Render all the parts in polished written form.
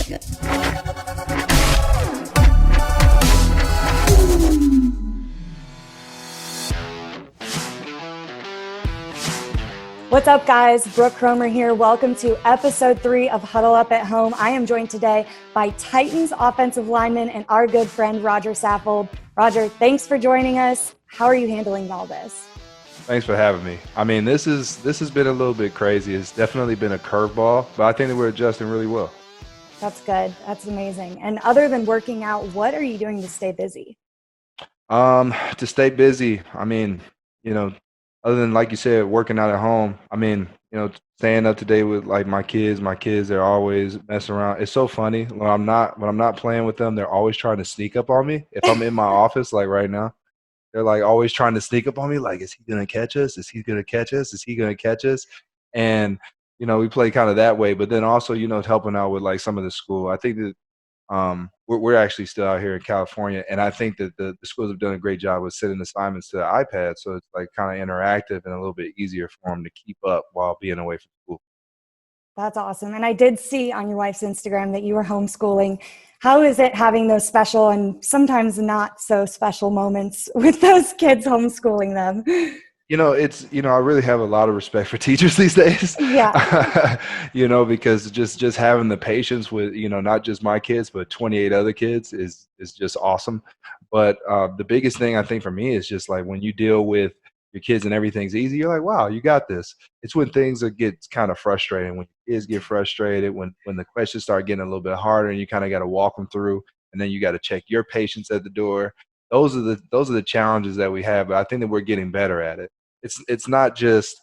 second. What's up, guys? Brooke Kromer here. Welcome to episode 3 of Huddle Up at Home. I am joined today by Titans offensive lineman and our good friend, Rodger Saffold. Rodger, thanks for joining us. How are you handling all this? Thanks for having me. I mean, this has been a little bit crazy. It's definitely been a curveball, but I think that we're adjusting really well. That's good. That's amazing. And other than working out, what are you doing to stay busy? To stay busy, I mean, other than, like you said, working out at home, I mean, staying up to date with like my kids. My kids, they're always messing around. It's so funny when I'm not playing with them, they're always trying to sneak up on me. If I'm in my office, like right now, they're like always trying to sneak up on me. Like, is he gonna catch us? Is he gonna catch us? Is he gonna catch us? And we play kind of that way. But then also, helping out with like some of the school. I think that we're actually still out here in California, and I think that the schools have done a great job with sending assignments to the iPad, so it's like kind of interactive and a little bit easier for them to keep up while being away from school. That's awesome. And I did see on your wife's Instagram that you were homeschooling. How is it having those special and sometimes not so special moments with those kids homeschooling them? I really have a lot of respect for teachers these days. Yeah. Because just having the patience with, not just my kids, but 28 other kids is just awesome. But the biggest thing I think for me is just like when you deal with your kids and everything's easy, you're like, wow, you got this. It's when things get kind of frustrating, when kids get frustrated, when the questions start getting a little bit harder and you kind of got to walk them through, and then you got to check your patience at the door. Those are the challenges that we have, but I think that we're getting better at it. It's not just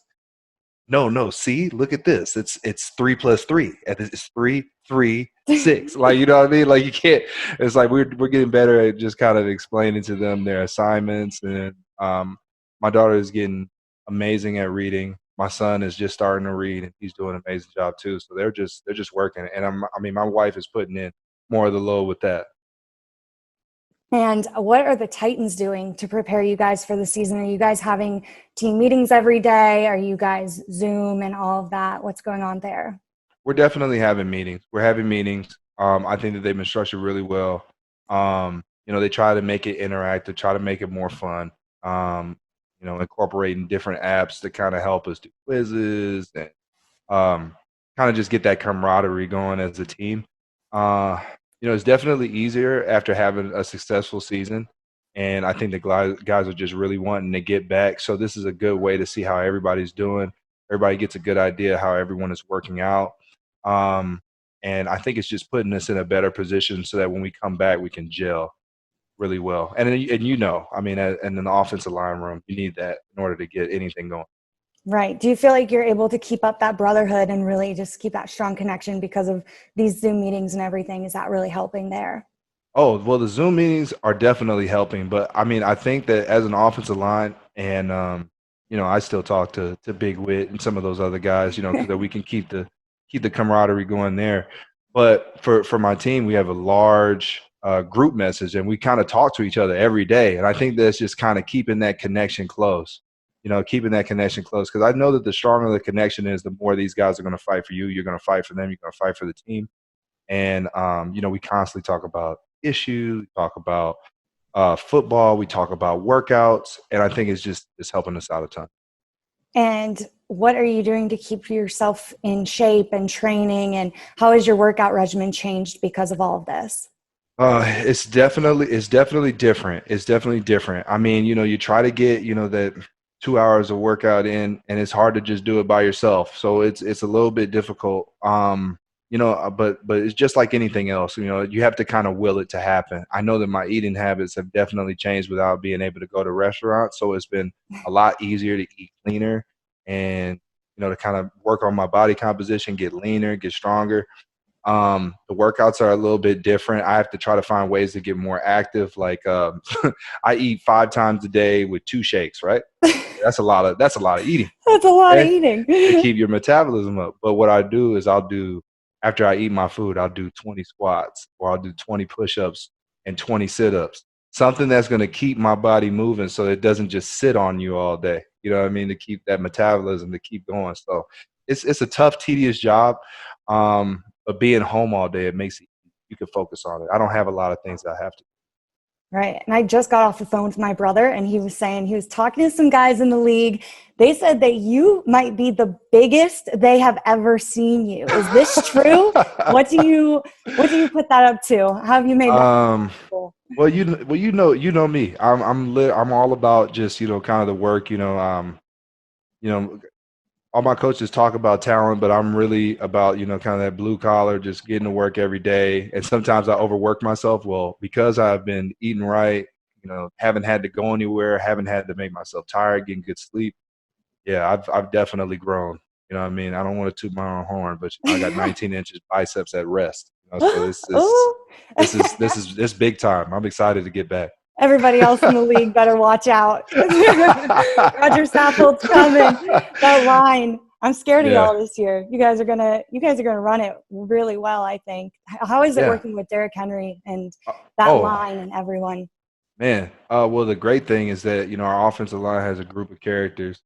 see, look at this. It's 3 plus 3. It's 3, 3, 6. Like, you know what I mean? Like, you can't. It's like we're getting better at just kind of explaining to them their assignments. And my daughter is getting amazing at reading. My son is just starting to read, and he's doing an amazing job too. So they're just working. And my wife is putting in more of the load with that. And what are the Titans doing to prepare you guys for the season? Are you guys having team meetings every day? Are you guys Zoom and all of that? What's going on there? We're definitely having meetings. We're having meetings. I think that they've been structured really well. They try to make it interactive, try to make it more fun. Incorporating different apps to kind of help us do quizzes and kind of just get that camaraderie going as a team. It's definitely easier after having a successful season, and I think the guys are just really wanting to get back. So this is a good way to see how everybody's doing. Everybody gets a good idea how everyone is working out, and I think it's just putting us in a better position so that when we come back, we can gel really well. And in the offensive line room, you need that in order to get anything going. Right. Do you feel like you're able to keep up that brotherhood and really just keep that strong connection because of these Zoom meetings and everything? Is that really helping there? Oh, well, the Zoom meetings are definitely helping, but I think that as an offensive line, and I still talk to Big Wit and some of those other guys, because that we can keep the camaraderie going there. But for my team, we have a large group message, and we kind of talk to each other every day, and I think that's just kind of keeping that connection close. Because I know that the stronger the connection is, the more these guys are going to fight for you. You're going to fight for them. You're going to fight for the team. And, we constantly talk about issues, we talk about football, we talk about workouts, and I think it's helping us out a ton. And what are you doing to keep yourself in shape and training? And how has your workout regimen changed because of all of this? It's definitely different. It's definitely different. I mean, you try to get, that 2 hours of workout in, and it's hard to just do it by yourself. So it's a little bit difficult. But it's just like anything else. You have to kind of will it to happen. I know that my eating habits have definitely changed without being able to go to restaurants. So it's been a lot easier to eat cleaner and, to kind of work on my body composition, get leaner, get stronger. The workouts are a little bit different. I have to try to find ways to get more active. Like I eat 5 times a day with 2 shakes, right? That's a lot of eating. That's a lot of eating. To keep your metabolism up. But what I do is after I eat my food, I'll do 20 squats, or I'll do 20 push-ups and 20 sit-ups. Something that's going to keep my body moving so it doesn't just sit on you all day. You know what I mean? To keep that metabolism to keep going. So it's a tough, tedious job. But being home all day, it makes it you can focus on it. I don't have a lot of things that I have to. Right. And I just got off the phone with my brother, and he was saying he was talking to some guys in the league. They said that you might be the biggest they have ever seen you. Is this true? What do you put that up to? How have you made that possible? Well, you know me. I'm all about just, kind of the work, you know, all my coaches talk about talent, but I'm really about, kind of that blue collar, just getting to work every day. And sometimes I overwork myself. Well, because I've been eating right, haven't had to go anywhere, haven't had to make myself tired, getting good sleep. Yeah, I've definitely grown. You know what I mean? I don't want to toot my own horn, but I got 19 inches biceps at rest. So this big time. I'm excited to get back. Everybody else in the league better watch out. Rodger Saffold's coming. That line. I'm scared of y'all this year. You guys are gonna run it really well, I think. How is it working with Derrick Henry and that line and everyone? Man, well, the great thing is that our offensive line has a group of characters.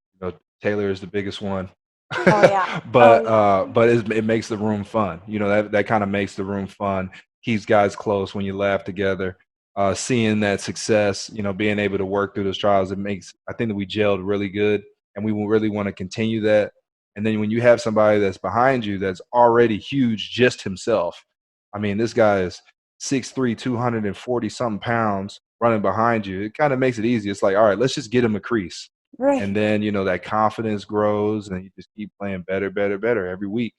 Taylor is the biggest one. Oh yeah. but it makes the room fun. That kind of makes the room fun. Keeps guys close when you laugh together. Seeing that success, being able to work through those trials, I think that we gelled really good, and we will really want to continue that. And then when you have somebody that's behind you that's already huge just himself, I mean, this guy is 6'3", 240-something pounds running behind you. It kind of makes it easy. It's like, all right, let's just get him a crease. Right. And then, that confidence grows, and you just keep playing better, better, better every week.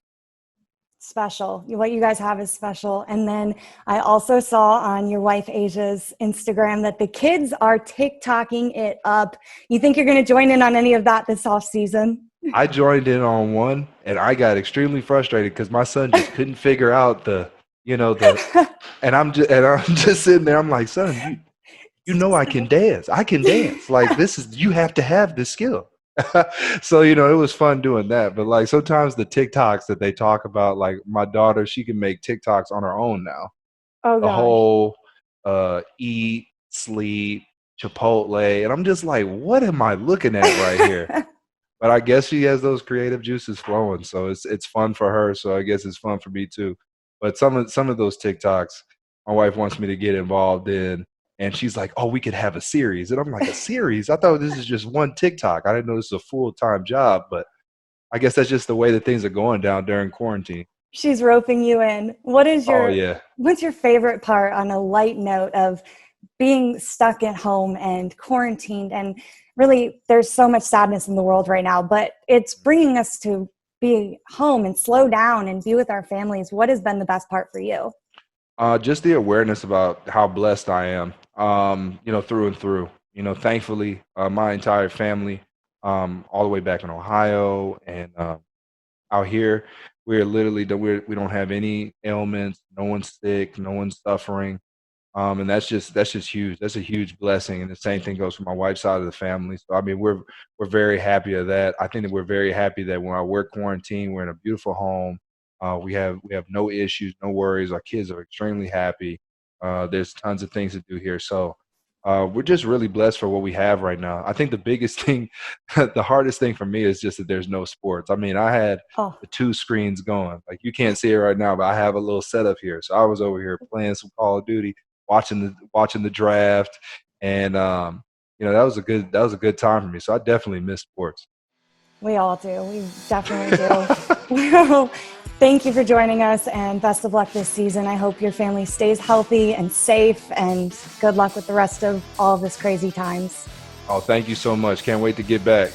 Special. What you guys have is special. And then I also saw on your wife Asia's Instagram that the kids are TikToking it up. You think you're going to join in on any of that this off season? I joined in on one, and I got extremely frustrated because my son just couldn't figure out and I'm just sitting there. I'm like, son, I can dance. I can dance. Like, you have to have this skill. So, it was fun doing that. But like sometimes the TikToks that they talk about, like my daughter, she can make TikToks on her own now. Oh, the whole eat, sleep, Chipotle. And I'm just like, what am I looking at right here? But I guess she has those creative juices flowing. So it's fun for her. So I guess it's fun for me too. But some of those TikToks, my wife wants me to get involved in. And she's like, oh, we could have a series. And I'm like, a series? I thought this is just one TikTok. I didn't know this was a full-time job. But I guess that's just the way that things are going down during quarantine. She's roping you in. What's your favorite part on a light note of being stuck at home and quarantined? And really, there's so much sadness in the world right now. But it's bringing us to be home and slow down and be with our families. What has been the best part for you? Just the awareness about how blessed I am, through and through. Thankfully, my entire family, all the way back in Ohio and out here, we don't have any ailments. No one's sick. No one's suffering. And that's just huge. That's a huge blessing. And the same thing goes for my wife's side of the family. So I mean, we're very happy of that. I think that we're very happy that when we're quarantined, we're in a beautiful home. We have no issues, no worries. Our kids are extremely happy. There's tons of things to do here. So we're just really blessed for what we have right now. I think the biggest thing, the hardest thing for me is just that there's no sports. I mean, I had the 2 screens going. Like, you can't see it right now, but I have a little setup here. So I was over here playing some Call of Duty, watching the draft. And, that was a good time for me. So I definitely miss sports. We all do. We definitely do. Well, thank you for joining us, and best of luck this season. I hope your family stays healthy and safe, and good luck with the rest of all of this crazy times. Oh, thank you so much. Can't wait to get back.